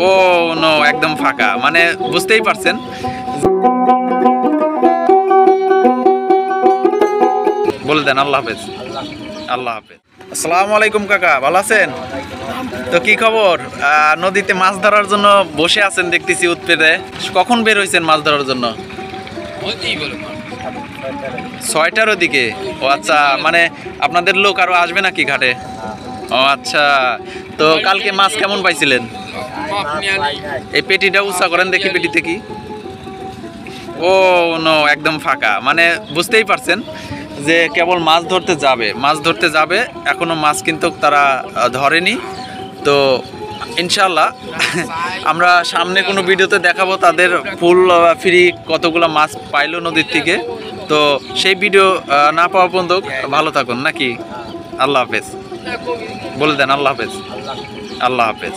ও no, একদম ফাঁকা, মানে বুঝতেই পারছেন। বলে দেন আল্লাহ হাফেজ। আল্লাহ হাফেজ। আসসালামু আলাইকুম কাকা, ভালো আছেন? তো কি খবর? নদীতে মাছ ধরার জন্য বসে আছেন দেখতেছি উৎপেতে। কখন বের হয়েছেন মাছ ধরার জন্য? 6টার ওদিকে। ও আচ্ছা, মানে আপনাদের লোক আরো আসবে নাকি ঘাটে? ও আচ্ছা, তো কালকে মাছ কেমন পাইছিলেন? এই পেটিটা উঁচা করেন দেখি, পেটিতে কি? ও নো, একদম ফাঁকা, মানে বুঝতেই পারছেন যে কেবল মাছ ধরতে যাবে, এখনো মাছ কিন্তু তারা ধরেনি। তো ইনশাল্লাহ আমরা সামনে কোনো ভিডিওতে দেখাবো তাদের ফুল ফ্রি কতগুলো মাছ পাইলো নদীর থেকে। তো সেই ভিডিও না পাওয়া পর্যন্ত ভালো থাকুন নাকি। আল্লাহ হাফেজ। বলে দেন আল্লাহ হাফেজ। আল্লাহ হাফেজ।